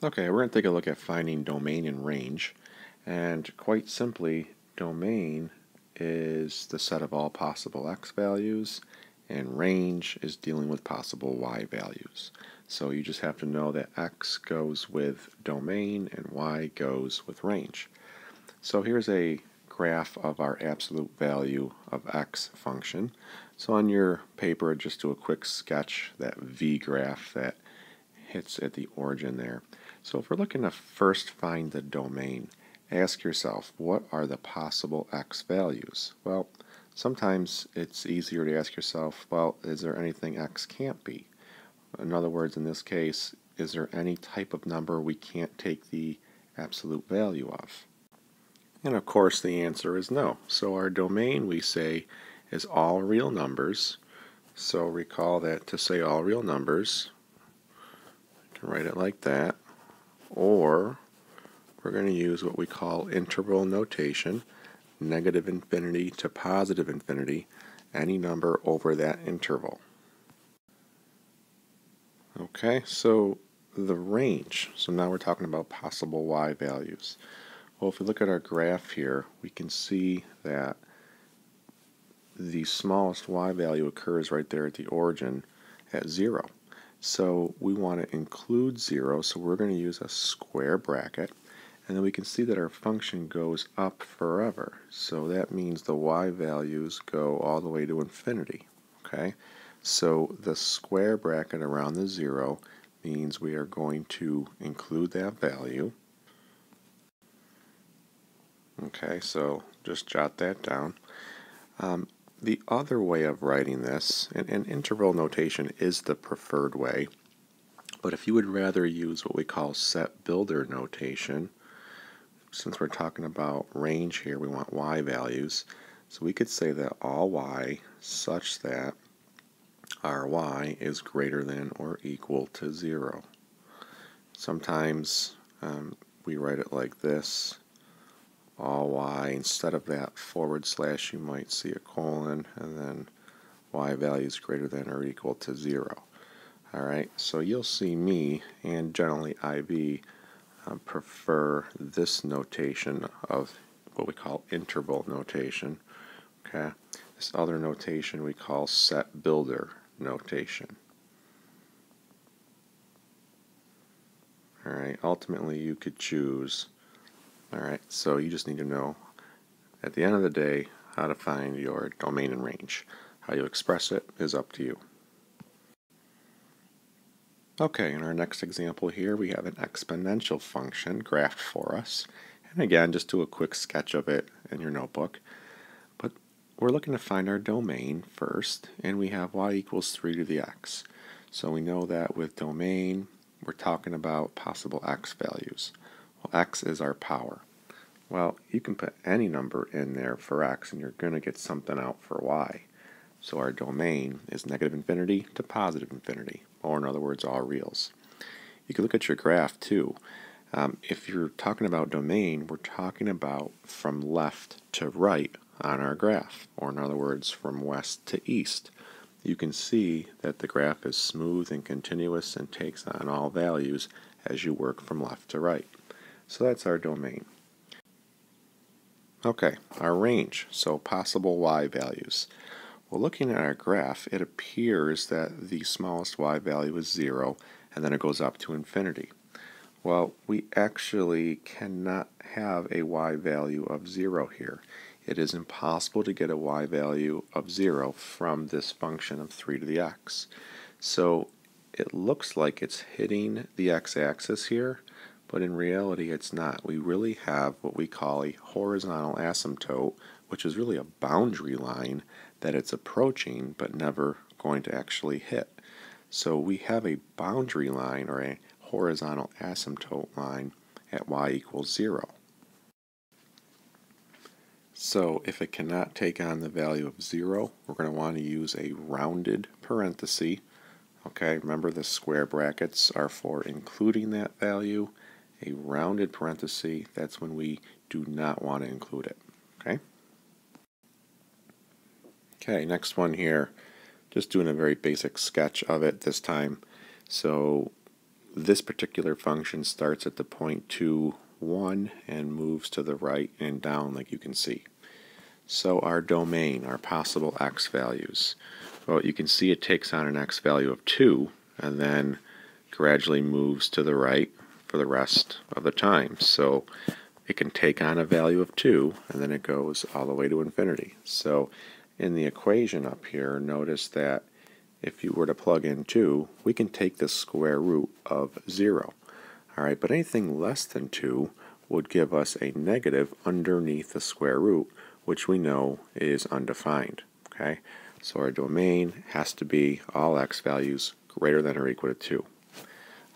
Okay, we're going to take a look at finding domain and range. And quite simply, domain is the set of all possible x values, and range is dealing with possible y values. So you just have to know that x goes with domain and y goes with range. So here's a graph of our absolute value of x function. So on your paper, just do a quick sketch, that V graph that hits at the origin there. So if we're looking to first find the domain, ask yourself, what are the possible x values? Well, sometimes it's easier to ask yourself, well, is there anything x can't be? In other words, in this case, is there any type of number we can't take the absolute value of? And of course the answer is no. So our domain, we say, is all real numbers. So recall that to say all real numbers, you can write it like that. Or we're going to use what we call interval notation, negative infinity to positive infinity, any number over that interval. Okay, so the range. So now we're talking about possible y values. Well, if we look at our graph here, we can see that the smallest y value occurs right there at the origin at 0. So we want to include 0, so we're going to use a square bracket. And then we can see that our function goes up forever. So that means the y values go all the way to infinity. Okay? So the square bracket around the 0 means we are going to include that value. Okay, so just jot that down. The other way of writing this, and interval notation is the preferred way, but if you would rather use what we call set builder notation, since we're talking about range here, we want y values, so we could say that all y such that our y is greater than or equal to 0. Sometimes we write it like this, all y, instead of that forward slash you might see a colon, and then y values greater than or equal to 0. Alright, so you'll see me, and generally IB, prefer this notation of what we call interval notation. Okay, this other notation we call set builder notation. Alright, ultimately you could choose. Alright, so you just need to know at the end of the day how to find your domain and range. How you express it is up to you. Okay, in our next example here we have an exponential function graphed for us. And again, just do a quick sketch of it in your notebook. But we're looking to find our domain first, and we have y equals 3 to the x. So we know that with domain, we're talking about possible x values. Well, x is our power. Well, you can put any number in there for x, and you're going to get something out for y. So our domain is negative infinity to positive infinity, or in other words, all reals. You can look at your graph too. If you're talking about domain, we're talking about from left to right on our graph, or in other words, from west to east. You can see that the graph is smooth and continuous and takes on all values as you work from left to right. So that's our domain. Okay, our range, so possible y values. Well, looking at our graph, it appears that the smallest y value is 0, and then it goes up to infinity. Well, we actually cannot have a y value of 0 here. It is impossible to get a y value of 0 from this function of 3 to the x. So it looks like it's hitting the x-axis here, but in reality it's not. We really have what we call a horizontal asymptote, which is really a boundary line that it's approaching but never going to actually hit. So we have a boundary line, or a horizontal asymptote line, at y equals 0. So if it cannot take on the value of 0, we're going to want to use a rounded parenthesis. Okay, remember the square brackets are for including that value. A rounded parenthesis, that's when we do not want to include it. Okay? Okay, next one here. Just doing a very basic sketch of it this time. So this particular function starts at the point 2, 1 and moves to the right and down like you can see. So our domain, our possible x values, well, you can see it takes on an x value of 2 and then gradually moves to the right for the rest of the time. So it can take on a value of 2 and then it goes all the way to infinity. So in the equation up here, notice that if you were to plug in 2, we can take the square root of 0. All right, but anything less than 2 would give us a negative underneath the square root, which we know is undefined. Okay, so our domain has to be all x values greater than or equal to 2.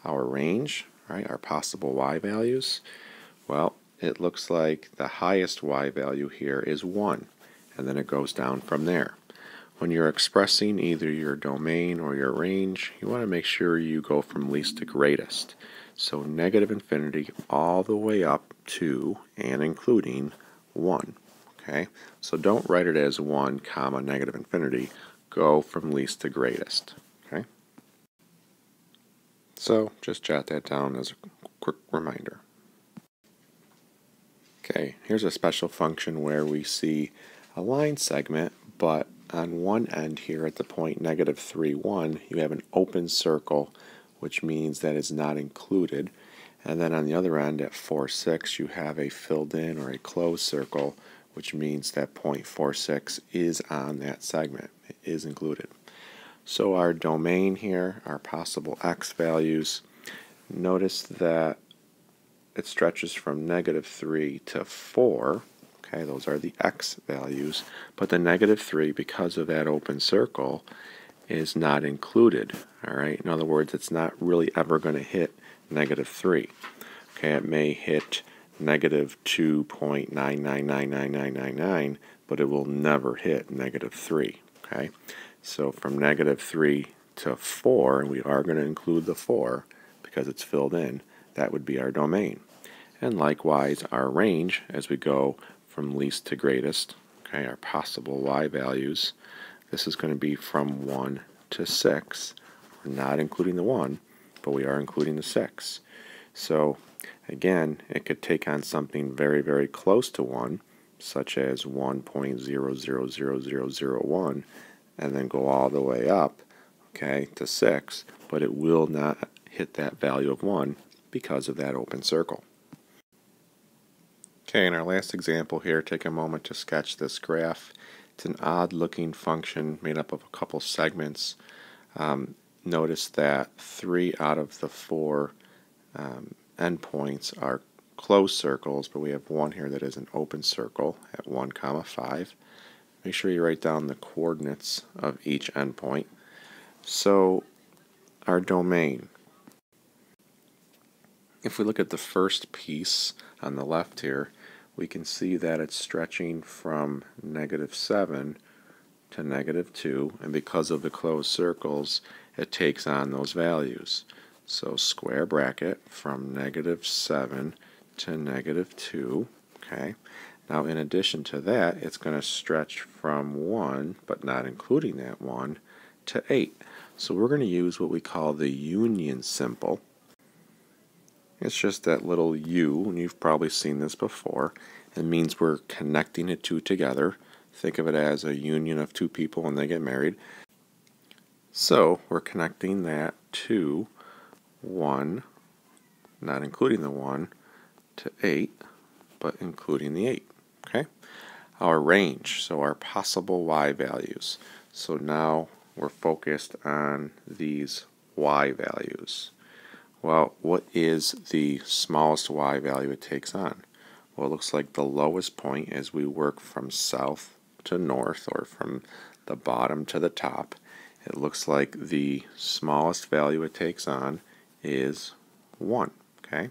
Our range, right, our possible y values, well, it looks like the highest y value here is 1, and then it goes down from there. When you're expressing either your domain or your range, you want to make sure you go from least to greatest. So negative infinity all the way up to and including 1. Okay, so don't write it as 1 comma negative infinity. Go from least to greatest. Okay, so just jot that down as a quick reminder. Okay, here's a special function where we see a line segment, but on one end here at the point negative 3, 1, you have an open circle, which means that it's not included. And then on the other end at 4, 6, you have a filled in or a closed circle, which means that point 4, 6 is on that segment. It is included. So our domain here, our possible x values, notice that it stretches from negative 3 to 4. Okay, those are the x values. But the negative 3, because of that open circle, is not included. All right. In other words, it's not really ever going to hit negative 3. Okay, it may hit negative 2.9999999, but it will never hit negative 3. Okay, so from negative 3 to 4, and we are going to include the 4 because it's filled in, that would be our domain. And likewise, our range as we go from least to greatest, okay, our possible y values, this is going to be from 1 to 6. We're not including the 1, but we are including the 6. So again, it could take on something very, very close to 1, such as 1.000001, and then go all the way up, okay, to 6, but it will not hit that value of 1 because of that open circle. Okay, in our last example here, take a moment to sketch this graph. It's an odd-looking function made up of a couple segments. Notice that 3 out of the 4 endpoints are closed circles, but we have one here that is an open circle at 1, 5. Make sure you write down the coordinates of each endpoint. So our domain, if we look at the first piece on the left here, we can see that it's stretching from negative 7 to negative 2, and because of the closed circles, it takes on those values. So square bracket from negative 7 to negative 2. Okay. Now in addition to that, it's going to stretch from 1, but not including that 1, to 8. So we're going to use what we call the union symbol. It's just that little U, and you've probably seen this before. It means we're connecting the two together. Think of it as a union of two people when they get married. So we're connecting that to 1, not including the 1, to 8, but including the 8. Okay? Our range, so our possible y values. So now we're focused on these y values. Well, what is the smallest y value it takes on? Well, it looks like the lowest point as we work from south to north, or from the bottom to the top. It looks like the smallest value it takes on is 1. Okay?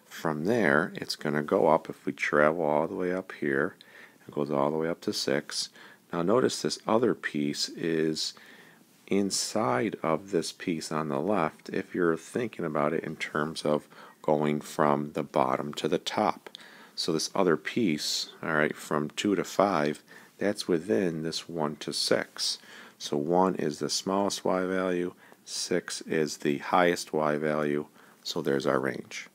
From there, it's going to go up. If we travel all the way up here, it goes all the way up to 6. Now notice this other piece is inside of this piece on the left if you're thinking about it in terms of going from the bottom to the top. So this other piece, all right, from 2 to 5, that's within this 1 to 6. So 1 is the smallest y value, 6 is the highest y value, So there's our range.